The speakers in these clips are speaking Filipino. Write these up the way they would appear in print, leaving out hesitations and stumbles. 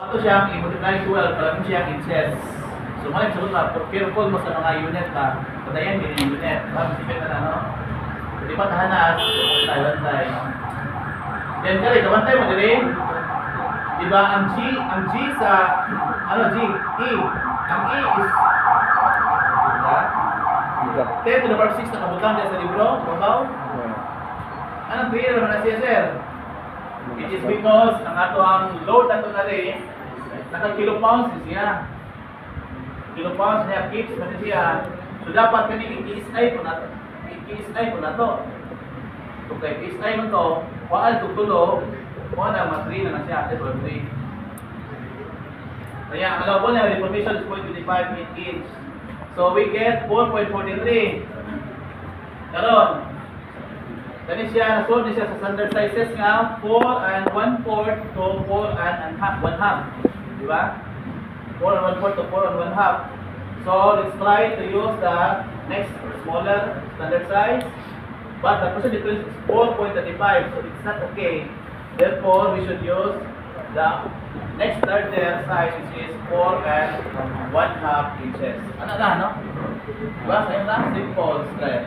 Ito siyang i-multiply 12, parang siyang inches. So, maling sagot na, careful mo sa mga unit na, patayan din yung unit. Parang sipin na no? Hindi pa tahanas, bantay. Then, kaya, kabantay mo din. Diba, ang G sa, G, E. Ang E is, diba? 10 to the power 6 na kabutang dyan sa libro, babaw. Anong clear naman na siya, sir? It is because ang ato ang load na ito na rin, naka-kilopounds siya. Kilopounds niya, keeps na siya. So dapat kami i-PSI po na ito. I-PSI po na ito. So kay PSI mo ito, kuhaan ito tulo, kuhaan na mas 3 na siya, 3. Kaya ang allowable na reformation is 0.25 inch. So we get 4.43. Karon, kani siya, nasunod niya sa standard sizes nga 4 and 1/4 to 4 and 1/2. Diba? 4 and 1/4 to 4 and 1/2. So let's try to use the next smaller standard size. But the percent difference is 4.35, so it's not okay. Therefore, we should use the next larger size, which is 4 and 1/2 inches. Ano na, no? Diba? Sa'yo na, simple stress.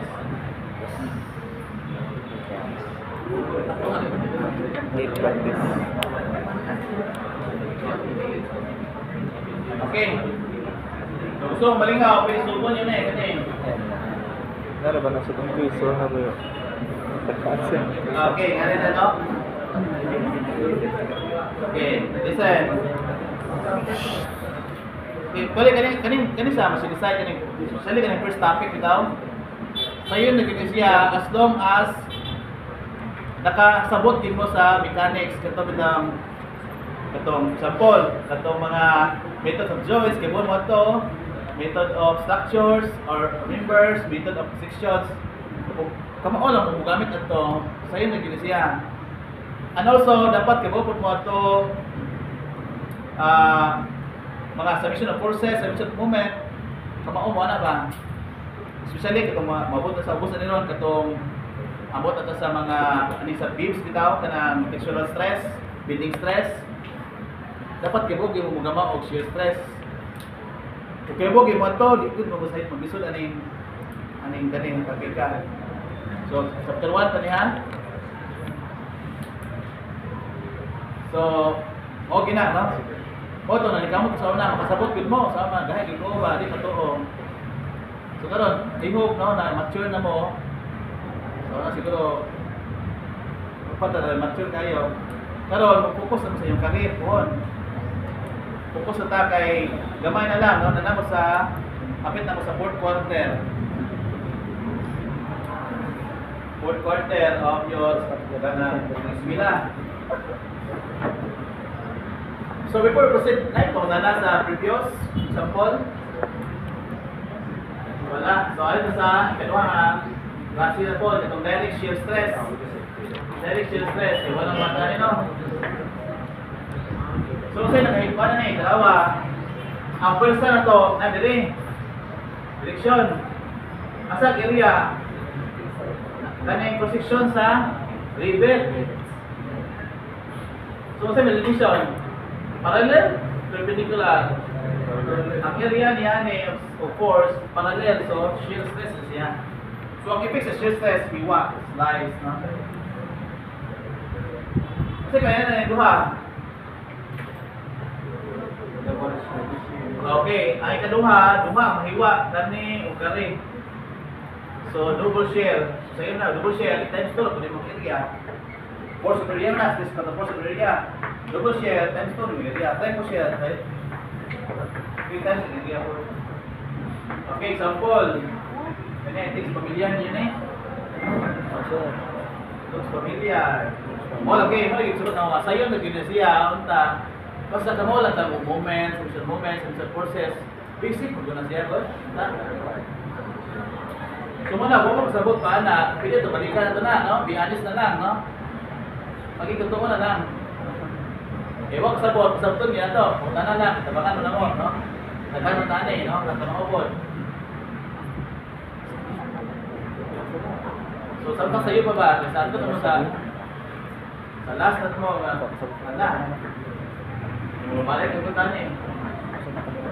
Okay. So, gusto mong malingaw, pwede sulpon yun eh. Kasi. Nara ba na sa itong piso na ba yun? Okay, ano na no? Okay, listen. Okay, pwede kanin sa masigusay kanin. Sali kanin first topic bitaw. So yun, nagiging siya as long as nakasabot din mo sa mechanics katong sample, katong mga method of joints, kay mo to, method of structures or members, method of sections. Kamao lang mo gamit ato, sayo naging siya. And also dapat kabupod mo ato mga submission of forces, submission of moment, kamao mo ana ba? Especially katong mabot na sa ubusan niron katong abot ato sa mga ani sa beams bitaw kanang textural stress, bending stress. Dapat kibugi mo gama og shear stress. Kung kibugi mo to, di gud mo sa magisod aning kaning kapika. So chapter 1 pa niya. So okay na, no? O to na nikamot sa una makasabot gud mo sa mga gahay gid mo ba di patoo. So karon, I hope no na mature na mo. So na siguro mature kayo. Karon, mag-focus na sa iyong career po. Focus na ta kay gamay na lang, no? Nanamo sa kapit na mo sa fourth quarter. Fourth quarter of your eskwela. So before we proceed, like po na sa previous example. Wala. So ayun sa ikaduha nga klase na po, itong direct shear stress. Direct shear stress, walang matani no. So say nakahigpa na dalawa. Ang pwersa na to, na dire. Direksyon. Asa area? Kanang cross-section sa rivet. So say direction. Parallel, perpendicular. Ang area niya of force, parallel, so shear stress siya. So ang effect sa shear stress, biwa, slice, no? Kasi kaya na yung duha. Okay, ang ikaduha, mahiwa, dani, o kare. So double shear. So yun na, double shear, times 2, kung yung area. Force of area na, this is the force of area. Double shear, times 2, yung area. Try mo shear, right? 3 times yung area. Okay, example. Kanya, it is familiar yun eh. Looks familiar. Okay, mo lagi sunod na sayon na gyud siya unta. Basta kamo lang ta moments, some forces. Basic mo na siya ko. So muna mo sabot pa na, pwede to balikan na to na, no? Be honest na lang, no? Maging totoo na lang. Wag sabot niya to. Punta na lang, tabangan mo na mo, no? Nagkano tanay, no? Nagkamaubod. So, saan ka sa'yo pa ba? Saan ka mo sa last na mo? Wala. Balik ang punta niya.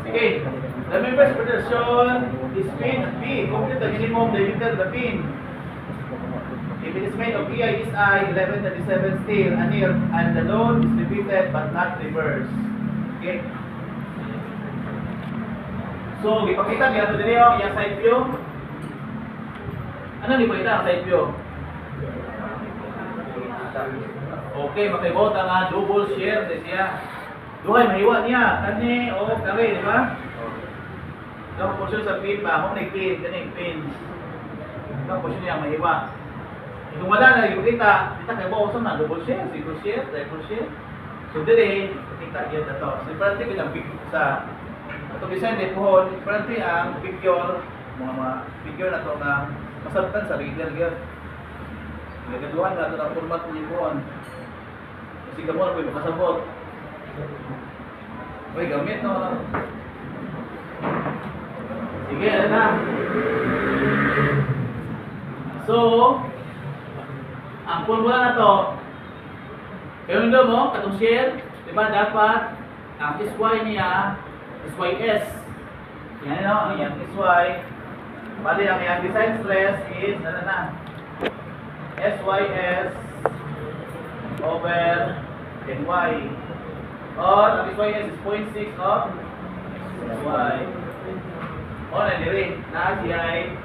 Sige. The member's protection is pin at P. Complete the minimum diameter of the pin. If it is made of EISI 1137 steel and the load is repeated but not reversed. Okay. So, ipakita niya ito din yung side view. Ano ni ipakita ang side view? Okay, makibot ang double shear din siya. Duhay, mahiwa niya. Kani, o, kare, di ba? Ito, portion sa pin ba? Kung nag-pin, kani, pin. Ito, portion niya, mahiwa. Kung wala na, ipakita, kita kayo ba, na double shear, single shear, triple shear. So, dili, kita yun na ito. So, parang tingin ang big sa ito design din po, parang ang picture, mga picture na ito na masaratan sa reader yun. Nagaduhan na ito na format niyo po. Kasi ka mo na po yung makasabot. Uy, gamit no. Sige, ano na. So, ang formula na to, kaya nyo mo, katong share, diba dapat ang SY niya, SYS. Yan no, ang iyang SY. Bali, ang iyang design stress is, ano na, SYS over NY. Or, ang SYS is 0.6 of SY. O, nandiri, na SI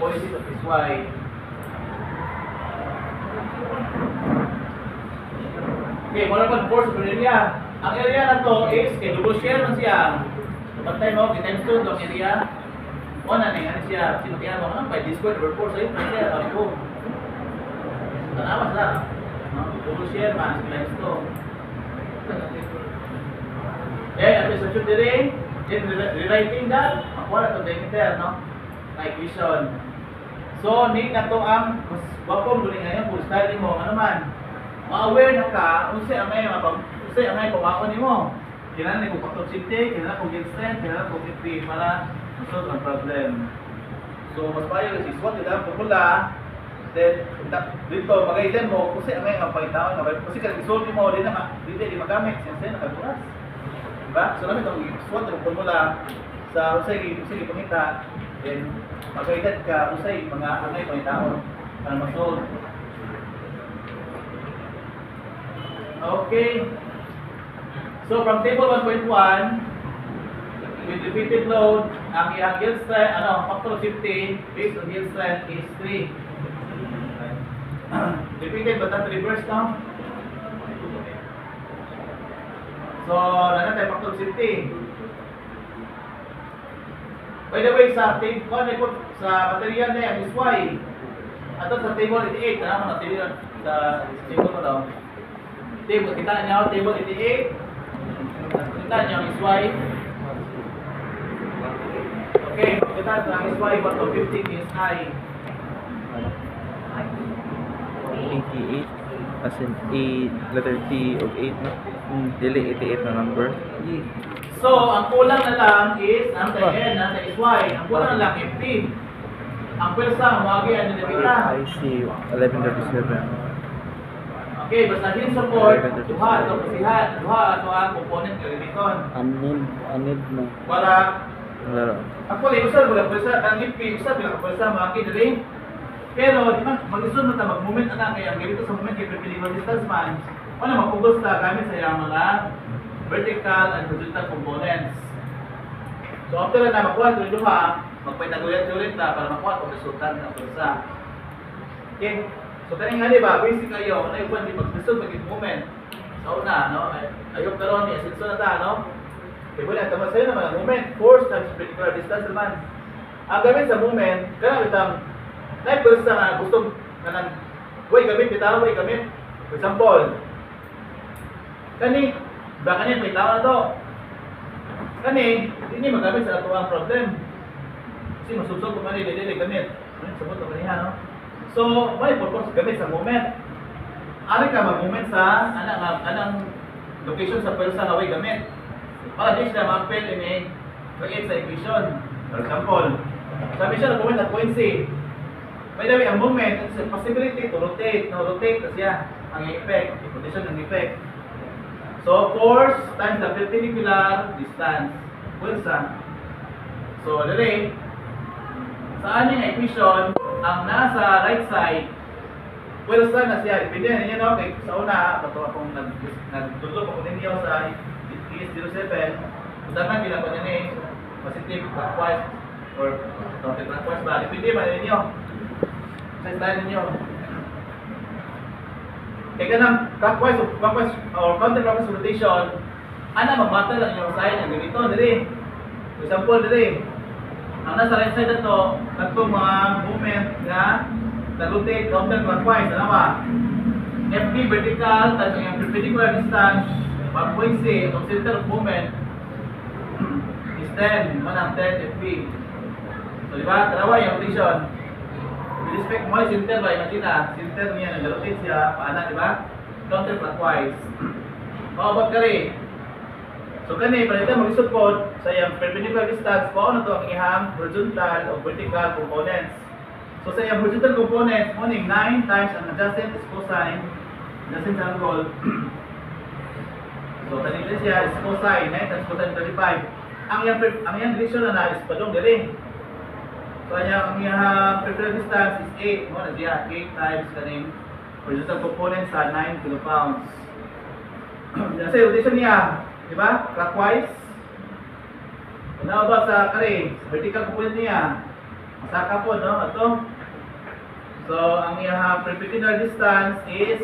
0.6 of SY. Okay, muna pa force sa area. Ang area na to is, kay double share man siya. Pagtay mo, times 2 itong area. O na, ano siya, sinutihan mo, ano, by d squared over 4, so yun, siya, sabi ko. Tanawas lang. Double share man, times 2. Okay, at least, should dire, then rewriting that, makuha na itong diameter, no? Na equation. So, need na to ang, mas wapong duling ngayon, kung styling mo, ano man, ma-aware na ka, unsay amay pumako nimo. Kailangan ni kung patoksinti, kailangan kung yield strength, kailangan kung FP para masolve ang problem. So, mas payo si SWOT, ito ang formula. Then, dito, mag-ailan mo, kung amay ang pagitaon, kasi kung isolve mo, di magamit, siyempre, nakaburas. Diba? So, namin itong SWOT, yung formula sa usay pangita, then, mag-ailan ka, usay mga amay pagitaon para masolve. Okay. So from table 1.1, with repeated load, ang yield strength, factor of safety based on yield strength is 3. Repeated but not reversed now. So, nanatay factor of safety. By the way, sa table, sa material na yan is Y. At sa table 88, material sa table mo daw. Table, kita niyo, table 88. Kita niyo ang SY. Okay, kita ang SY, 150 is I. 88 as in A, letter T of 8 no? Dili 88 na number. So, ang kulang na lang is ang TN, ang SY. Ang kulang na lang FP. Ang pwersa, mawagi ang nilipita. I see 1137. Okay, basta din support, duha ato ang component ng gamiton. Anid mo. Para Laro. actually, usap mo lang pwersa, ang FP, usap lang pwersa, mawagi dali. Pero, di ba, mag-isun na mag-moment na kaya ang ganito sa moment kay perpendicular distance man, wala mapugos na gamit sa iyang mga vertical and horizontal components. So, after na makuha ito yung duha, magpaitagulit-ulit na para makuha itong resultant ng pwersa. Okay? So, kaning nga diba, basic kayo, ano yung di mag-gusto mag-moment. Sa una, no? Ayok na ron, i-asenso na ta, no? Kaya wala, tama sa'yo naman ang moment, force times perpendicular distance naman. Ang gamit sa moment, kaya itang na-pulse na gusto na nang way gamit, bitaw, way gamit. For example, kani, ba kani, may tao na to. Kani, hindi magamit sa ato ang problem. Kasi masusog kung kani, hindi gamit. Sabot na kaniha, no? So, may purpose gamit sa moment. Ari ka mag-moment sa anang location sa pwersa nga way gamit. Para di siya ma-appel ini create sa equation. For example, sabi siya nag-moment at point C. By the way, ang moment is a possibility to rotate. No, rotate na siya ang effect, the position ng effect. So, force times the perpendicular distance. Pulsa. So, dali, saan yung equation ang nasa right side? Pulsa na siya. Depende na ninyo, no? Kaya sa una, ito akong nagtulog ako ninyo sa ES07. Utangan bilang pa niya positive clockwise or counterclockwise ba? Depende ba ninyo? Sa style ninyo. Kaya ganang clockwise or counterclockwise rotation, ana magmata lang yung sign ng ganito, dali. For example, dali. Ang nasa right side na to, katong mga movement na nag-rotate counterclockwise, ano ba? FD vertical, tapos yung perpendicular distance, pag-point C, itong center of movement, is 10, 10 FP. So, di ba? Dalawa yung rotation. With respect mo, center ba? Imagine na, center niya, nag-rotate siya, paana, di ba? Counterclockwise. Maabot ka rin. So, kani, palitan mag-isot po sa iyang perpendicular distance, paano na ito ang ihang horizontal o vertical components. So, sa iyang horizontal components, morning 9 times ang adjacent is cosine, adjacent angle. So, kanina siya is cosine, 9 times cosine 35. Ang iyang direction na is padong dali. So, ang iyang perpendicular distance is 8. Mo na siya, 8 times kaning horizontal components sa 9 kilopounds. Kasi rotation niya, di ba? Clockwise. Ano ba sa kare? Vertical component niya. Masaka po, no? Ito. So, ang iyang perpendicular distance is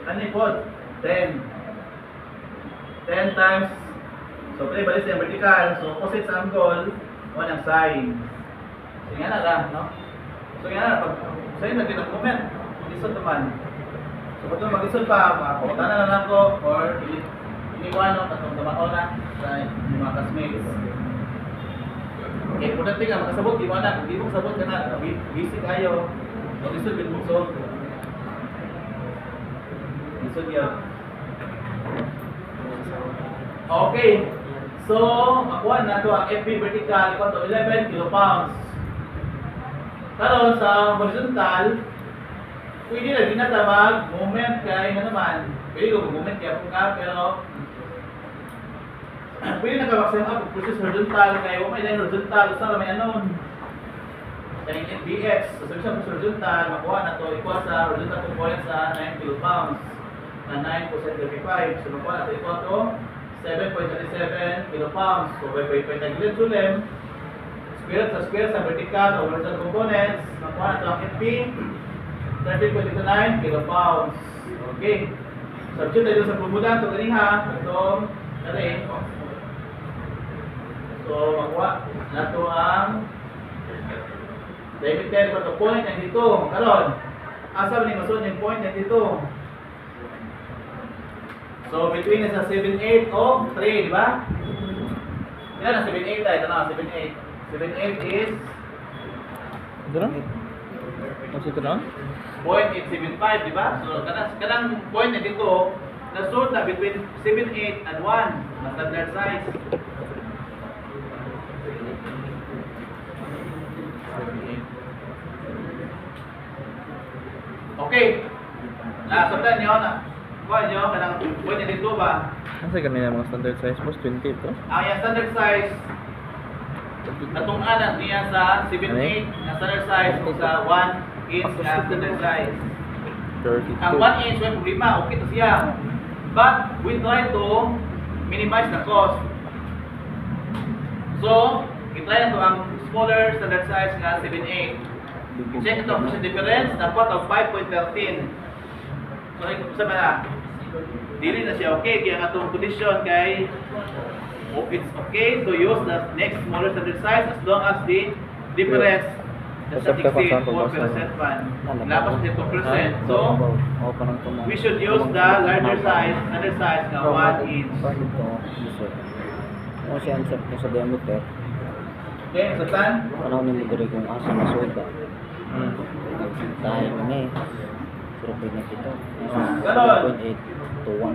ano po? 10. 10 times. So, pwede balik sa vertical. So, opposite sa angle, 1 ang sine. So, yan na lang, no? So, yan na. Pag sa'yo, nagkinang moment. Mag-isod naman. So, kung ito mag-isod pa, makakutan na lang ako or iniwan, no? Katong tamao na sa mga classmates. Okay, kung natin nga, makasabot, di mo na. Kung di mo kasabot ka na, busy kayo. Mag-isod, bitbukso. Isod yan. Okay. So, akuan na ito ang FB vertical equal to 11 kilopounds. Karon sa horizontal, pwede na ginatabag moment kay na naman. Pwede ko moment kaya po ka, pero pwede na kabaksan up versus horizontal kay may line horizontal sa may anon. Kaya yung dx, so sabi siya horizontal, makuha na ito equal sa horizontal component sa 9 kilopounds na 9.35. So makuha na ito equal to 7.37 kilopounds. So by tagilid sulim, square sa vertical o horizontal components, makuha na ito ang FP 13.29 kilopounds. Okay. Subject tayo sa pumulan, ito galing ha. Ito, nari. So makuha na ito ang diameter ko ito point na dito. Karon, asa ni masun yung point na dito. So, between is a 7/8 of 3, di ba? Yan ang 7/8 tayo. Ito na, 7/8. 7/8 is Ito na? Mas ito na? 0.875, di ba? So, kanang point na dito, nasort na between 7/8 and 1 na standard size. Okay. Nasundan niyo na. Kuha niyo, kanang point na dito ba? Kasi kanina mga standard size boss, 20 ito. Ang yung standard size, natungan niya sa 7/8 na standard size o sa 1 inch na standard size. 32. Ang 1 inch, may problema, okay to siya. But we try to minimize the cost. So, i-try na ito ang smaller standard size na 7/8. Check ito sa difference, dapat ang 5.13. So, sabi na, dili na siya okay, kaya nga itong condition kay it's okay to use the next smaller standard size as long as the difference does not exceed 4% pan. Labas din 2%. So, we should use the larger size, standard size na 1 inch. Ano siya answer ko sa diameter? Okay, so tan? Ano ni mo diri kung asa masuda? Tayo ni. Pero pwede na ito. 0.8 to 1.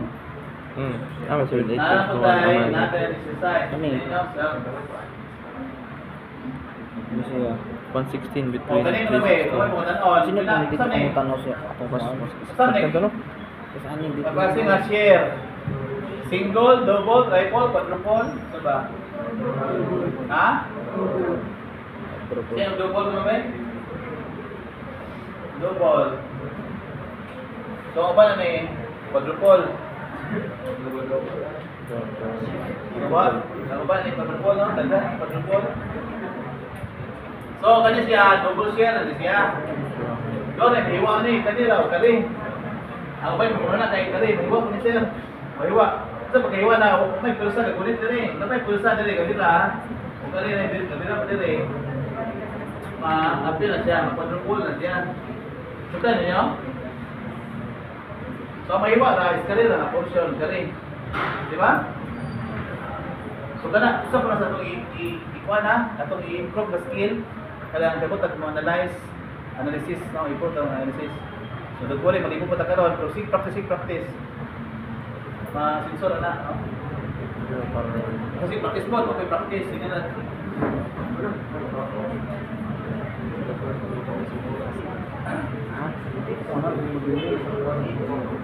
Mas 7/8. Nakakutay, nakaka-exercise. Ano eh? Ano siya? 116 O, between kanina na may, kung mo tanon. Sino pa dito Saan eh? kung tanaw siya? Ako Mas sa Saan ito no? Kasi ano dito? Pagpasi nga share. Single, double, triple, quadruple. Ano ba? Ha? Sino yung double mo ba? Double. So, ano ba na may quadruple? Ano ba? Ano ba na yung quadruple, no? Tanda, quadruple. So, kanya siya, double siya, nandun siya. Doon, hiwa ni, kanila, kali. Ako ba'y muna kay kali, hiwa ko ni sir. Mahiwa. Sa pagkahiwa na, may pulsa, kagulit na rin. May pulsa na rin, kabila. Kung kali na, kabila pa rin. Ma-appeal na siya, ma-quadruple na siya. Sukan niyo? So, mahiwa na, iskali na, portion, kali. Di ba? So, kana, isa pa na sa itong ikuha na, itong i-improve the skill. Kailangan kapot at analysis, no? Improve ang analysis. So, doon po rin, mag-improve pa karon, pero practice. Ma-sensor na, no? Kasi practice mo, okay, practice, sige na.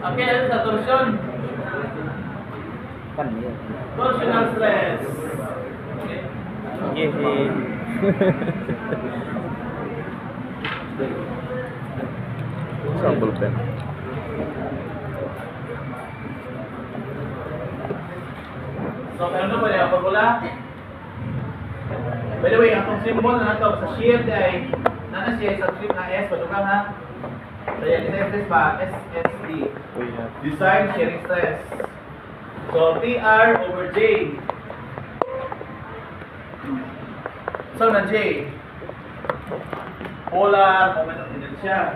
Okay, ano sa torsion? Kan yun. Torsional stress. Okay. Yehey. Sa bullpen. So, ano ba yung formula? By the way, ang symbol na nato sa shield ay nana siya sa script na S, padukang ha? So, yan, isa ba? SSD. Design Shearing Stress. So, TR over J. So, na J. Polar moment of inertia.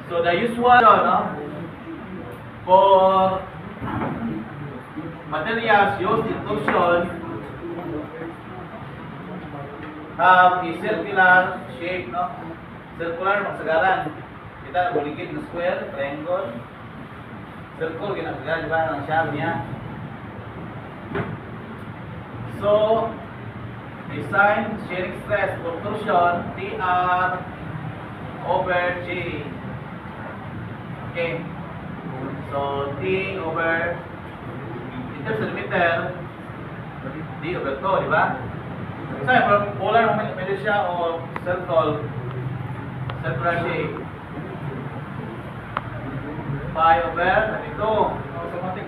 So, the usual, no? For materials used in torsion have a circular shape, no? Circular magsagaran. Kita buligid na square, triangle, circle ginagawa, di ba? Ang shape niya. So, design shearing stress for torsion TR over J. Okay. So, T over, in terms of meter, D over 2, di ba? So, from polar moment siya o circular shape. Pi over, ito. Automatic.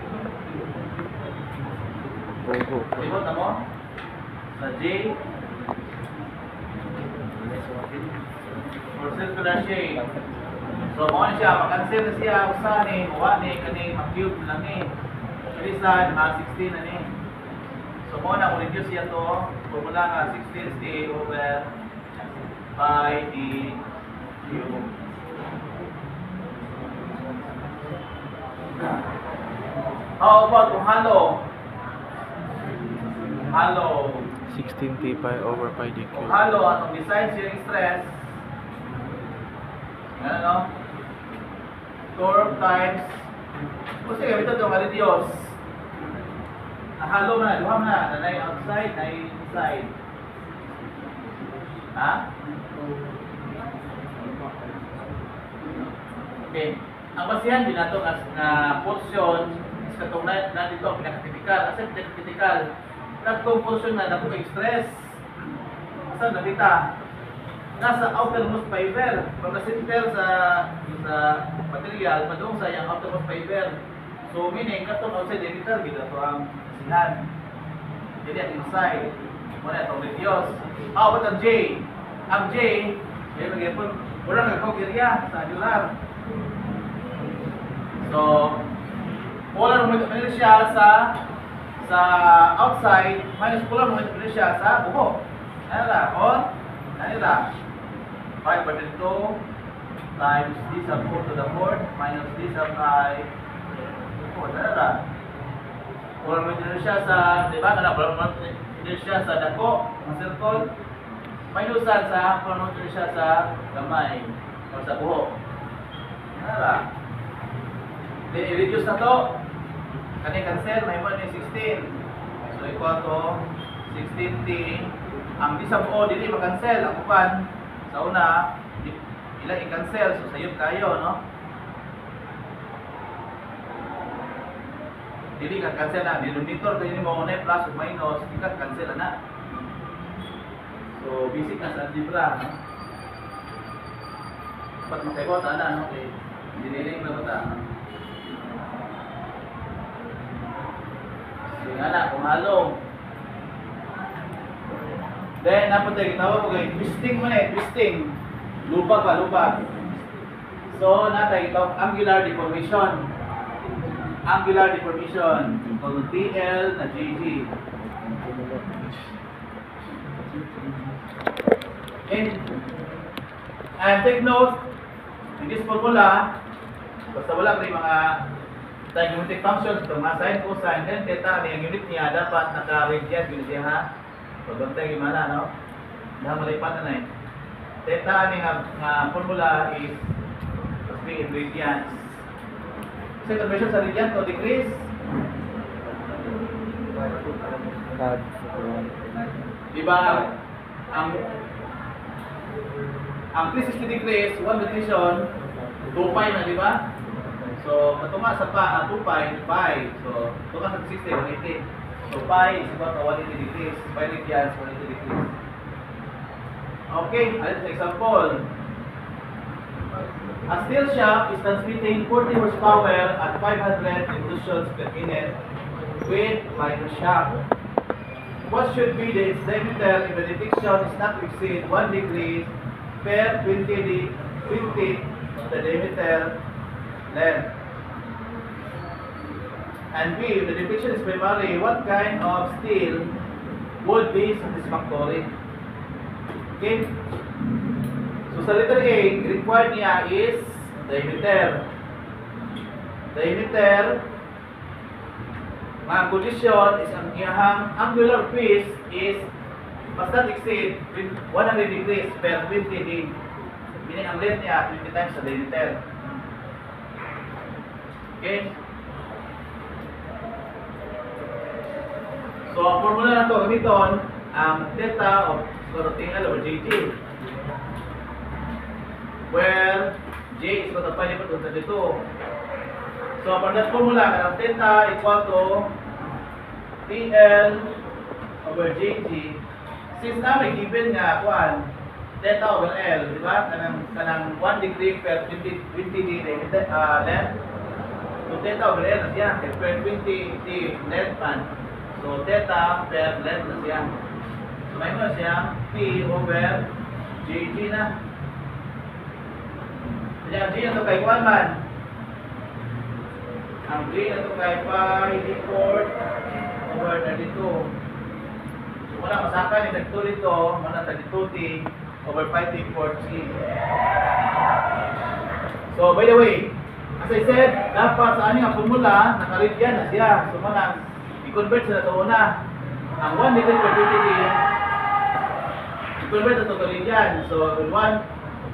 Libot na mo? Sa J. For circular shape. So, mo siya, makancel na siya, usa ni, uwa ni, kani, mag-cube lang ni. Kalisan, mag-16 na ni. So, mo na, reduce siya to, formula nga, 16 over pi d cube. How about kung halo? Halo. 16 t pi over pi d Kung cube. halo, atong design shearing stress, ano? Curve times kasi gamit ito nga reduce. Nahalo na, duha na, nanay outside, nanay inside. Ha? Okay. Ang basihan din nato as na portion is katong na dito ang pinaka-typical. Asa pinaka-typical? Katong portion na nato stress. Asa nakita? Nasa outermost fiber. Pag na-center sa material, padung sa yung outermost fiber. So, meaning, katong outside emitter, gito ito ang kasihan. Jadi ang inside. Muna itong radius. How about ang J? Ang J, may mag-ipon, walang nagkong area sa angular. So, polar moment siya sa outside, minus polar moment siya sa buhok. Ano na? On? Ano na? 5 by 2 times d sub 4 to the 4 minus d sub I 4. Ano na? Polar moment siya sa, di ba? Polar moment siya sa dako, ang circle. Minusan sa polar moment siya sa gamay o sa buhok. Ano na? Then, i-reduce na to. Kani cancel, may mo ni 16. So, equal to 16t. Ang di sa buo, dili makancel. Ang upan, sa una, ilang i-cancel. So, sayot kayo, no? Dili ka cancel na. Denominator kayo mo na plus o minus, di ka cancel na. So, basic na sa algebra, no? Dapat makaiwat na, no? Okay. Diniling na ba ta? Sige nga na, kung halong. Then, napatay, ginawa ko kayo, twisting mo na eh, twisting. Lubag ba, lubag. So, natay ito, angular deformation. Angular deformation. Kung TL na GG. And take note, in this formula, basta wala kayo mga trigonometric functions, ito mga sine, cosine, then theta, ang unit niya dapat naka-radian, unit niya ha. So, bantay gimana, no? Dahil malipat na eh. Theta nga formula is must be in radians. Kasi conversion sa radian to degrees. Diba, ang 360 degrees, 1 rotation, 2 pi na, diba? So, matunga sa 2 pi, pi. So, tunga sa 360, 180. So, pi is equal to 180 degrees. Pi radians, 180 degrees. Okay, let's example. A steel shaft is transmitting 40 horsepower at 500 revolutions per minute with minor shaft. What should be the diameter if the detection is not to exceed 1 degree per 20 of the diameter length? And B, if the detection is primary, what kind of steel would be satisfactory? Okay? So sa letter A, required niya is diameter. Diameter, mga condition is ang iyahang angular phase is must not exceed 100 degrees per 20 degree. Meaning ang length niya 20 times sa diameter. Okay? So ang formula na ito gamiton ang theta of rotingal over GG, where J is equal to pi divided by 32. So for that formula, ang theta equal to TL over GG. Since na may given nga kuan theta over L, di ba? Kanang 1 degree per 20 degree length. So theta over L na siya, per 20 degree length man. So theta per length na siya. So may mo siya P over GG na. Kaya G na ito kay kuan man. Ang G na ito kay pi d4 over 32. So wala masaka ni nagto dito, muna 32t over 5t4t. So by the way, as I said, dapat sa aning formula naka-radian na siya. So muna i-convert sa ito na. Ang 1 degree per 20 degree i-convert ito to radian. So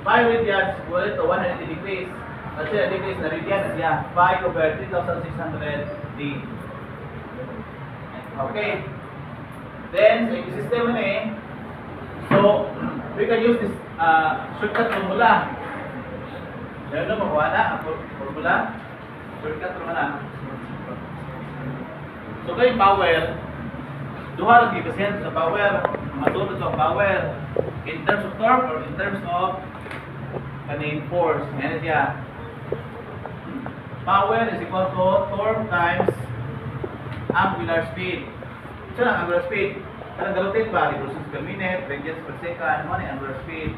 5 radians equal to 180 degrees. Kasi degrees na radian na siya. 5 over 3,600 d. Okay. Then, sa yung system na eh, so, we can use this shortcut formula. Meron na makuha na ang formula. Shortcut formula. So, kayong power, duha lang gibasehan sa power. Matulad sa power in terms of torque or in terms of kaning force. Yan siya. Power is equal to torque times angular speed. Ito lang angular speed. Karang galutin ba? Revolutions per minute, radians per second, ano yung angular speed.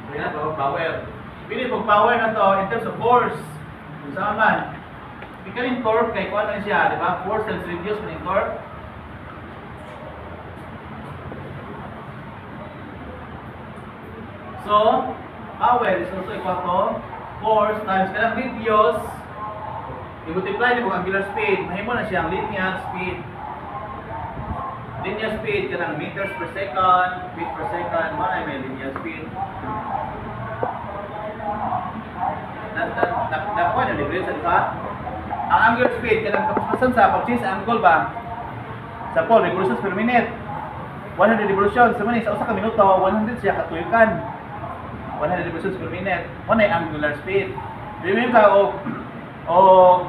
So yan po, power. Pili pag power na to in terms of force. Kung saan man. Ikaw yung torque, kay kuha na siya, di ba? Force times radius ng torque. So, power is also equal to force times kanang radius. I-multiply niyo ang angular speed. Mahimo na siyang linear speed. Linear speed kanang meters per second, feet per second, mo may linear speed. Nakuha na degrees sa ang angular speed kanang kapasan sa pag-change angle ba? Sa pole revolutions per minute. 100 revolutions sa man sa usa ka minuto, 100 siya katuyukan. 100 revolutions per minute. Mo na angular speed. Remember ka o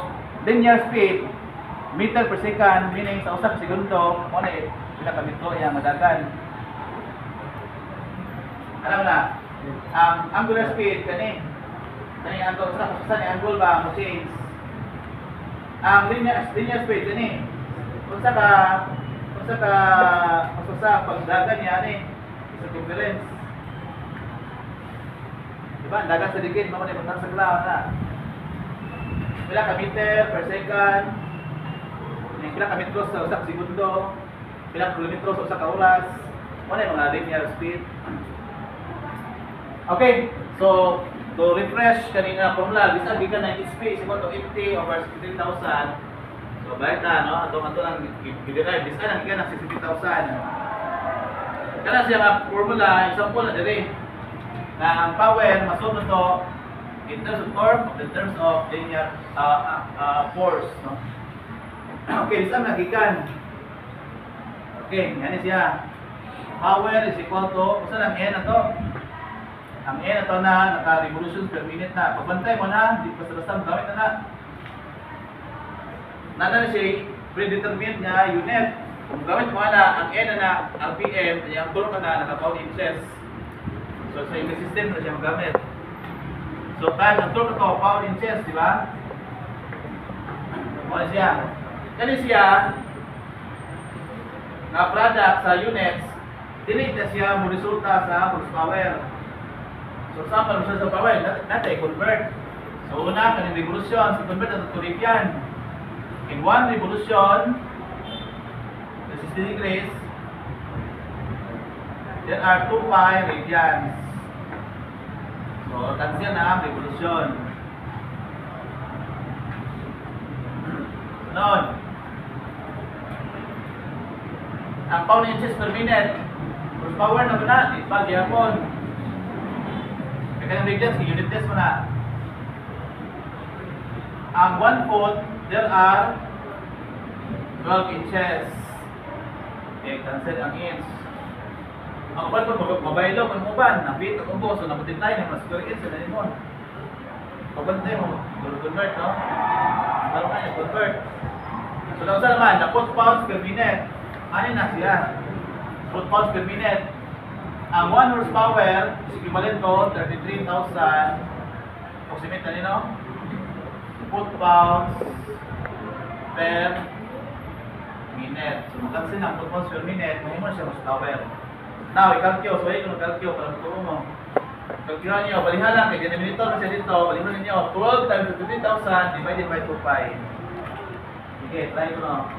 linear speed meter per second, meaning sa usa ka segundo, mo na pila ka metro yang madagan. Alam na, ang angular speed kani angle sa ni angle ba mo change. Ang linear speed kani unsa ka pagdagan niya ni sa difference. Diba? Ang dagat sa dikit, mo na sa ground na. Pila ka meter per second, pila ka metro sa usa ka segundo, pila ka kilometro sa usa ka oras, mo na mga linear speed. Okay, so to refresh kanina formula, bisan gikan ng HP is equal to 80 over 16,000. So bayad na, no? Ato lang i-derive, bisan ang gikan ng 60,000. Kana siya nga formula, example na dire. Na ang power masunod to in terms of torque, in terms of linear force, no? Okay, bisan nagikan. Okay, yan siya. Power is equal to, usa lang N na to. Ang N ito na, naka-revolutions per minute na. Pagbantay mo na, di basta-basta gamit na. Nana na siya, predetermined niya unit. Kung gamit mo na, ang N na RPM, yung tulong ka na, naka-pound inches. So, sa unit system na siya magamit. So, kahit ang tulong ito, pound inches, di ba? Ano siya? Kani siya, na product sa units, dinit na siya mo resulta sa horsepower. So, saan pa sa power? Natin i-convert. So, una, kaning revolution, i-convert na to radian. In 1 revolution, the 60 degrees, there are 2 pi radians. So, tansya na ang revolution. Noon, ang pound inches per minute, horsepower na ba na? Ipag yapon. Kaya radians, unit test mo na. Ang 1 foot, there are 12 inches. Okay, cancel ang inch. Ang uban po, mabaylo, ang uban, napit ang ubo, so naputintay na mas 12 inch na mo. Pabantay mo, convert, no? Parang kanya, convert. So, lang sa naman, na foot pounds per minute. Ano na siya? Foot pounds per minute. Ang 1 horsepower is equivalent to 33,000 approximate na nino foot-pounds per minute. So, makasin ang foot-pounds per minute, mahimon siya horsepower. Now, i-calculate. So, i-calculate para matuto mo. Calculate nyo, balihan lang, kaya denominator na siya dito, balihan ninyo, 12 times 33,000 divided by 2 pi. Okay, try ko na.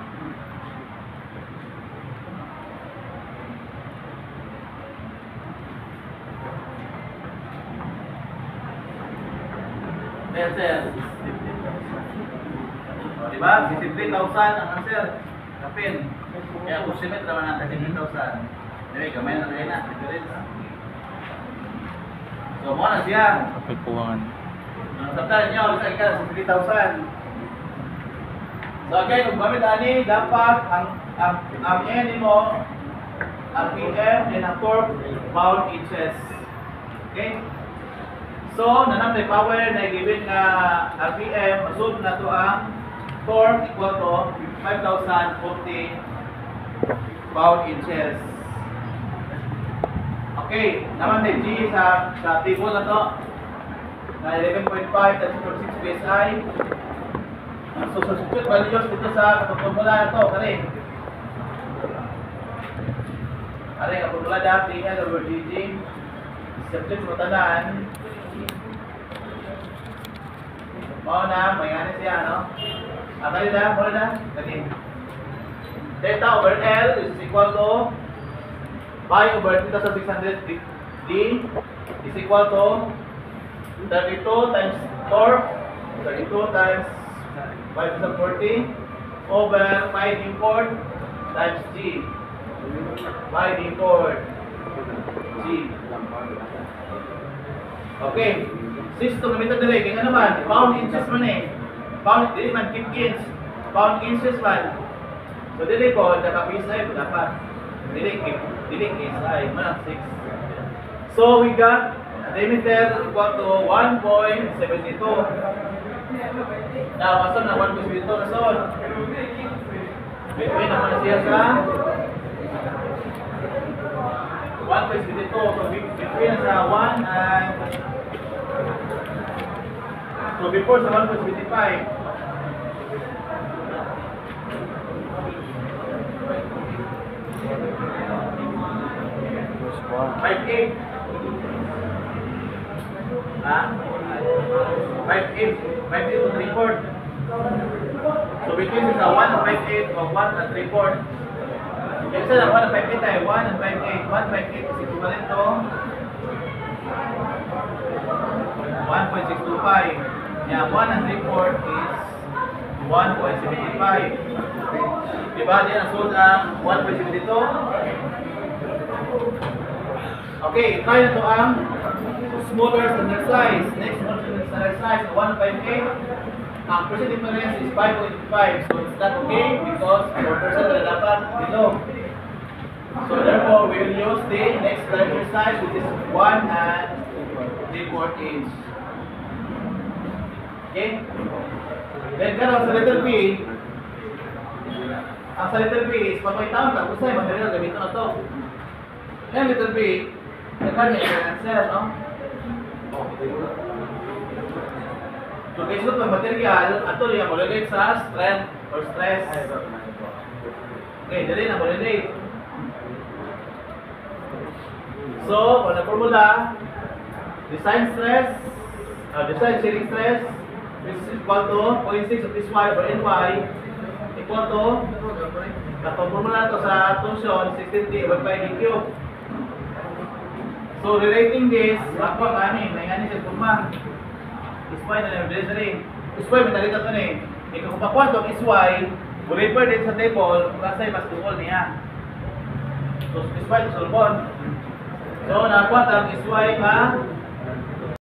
Yes, sir. O, diba? 63,000 ang answer. Kapin. Kaya approximate naman natin 63,000. Anyway, kamay na rin na. So, mo na siya. Kapag puwangan. Sabtahan nyo, bisa ka 63,000. So, again, kung gamit ani, dapat ang N mo, RPM, and ang torque, pound inches. Okay? So, nanamday power na given na RPM, masud na to ang torque equal to 5,040 pound inches. Okay, naman may G sa table na to na 11.5 times 6 PSI. So, substitute values dito sa formula na to, kare. Kare, ang formula dati PL over GG. Substitute mo tanan. Mau na, may ano siya, no? Kali na, mula na, kali. Delta over L is equal to pi over 2,600 D is equal to 32 times torque, 32 times 540 over pi d chord times G. Pi d chord G. Okay. 6 to meter dali, kaya naman, pound inches man eh. Pound, dili man, keep inch. Pound inches man. So, dili ko, naka-PSI ko dapat. Dili PSI, man 6. So, we got a diameter equal to 1.72. Now, pasok na 1 plus dito, kasol. Wait naman na siya sa 1 plus dito. So, between sa 1 and so, before sa 1 plus 25. Plus 1. 5-8. Ha? 5-8. 5-8 to 3-4. So between sa 1 and 5-8 o 1 and 3-4. Yung isa na 1 and 5-8 ay 1 and 5-8. 1 5-8 is equivalent to 1.625. Yeah, 1 and 3-4 is 1.75. Diba? Diyan ang suot ang 1.72. Okay, try na to ang smaller standard size. Next smaller standard size, 1.58. Ang percent difference is 5.5. So it's not okay because 4% na dapat below. So therefore, we will use the next standard size which is 1 and 3/4 inch. Okay? Then karon sa letter B, ang sa letter B is pag may tawag ka, usay material gamitin na to. Yan letter B, nagkanya yung answer, no? So, kasunod ng material, ato niya mo-relate sa strength or stress. Okay, dali na mo-relate. So, kung na formula, design stress, design shearing stress is equal to 0.6 of this y over ny equal to, katong formula to sa torsion, 16t over 5 d cube. So, relating this, wakwa kanin, may nganin siya forma. Isy na lang delivery. Isy may talita ito ni. Ikaw kung pakuan itong isy, refer din sa table, kasay mas tukol niya. So, isy ito sulbon. So, nakuha ang isy ka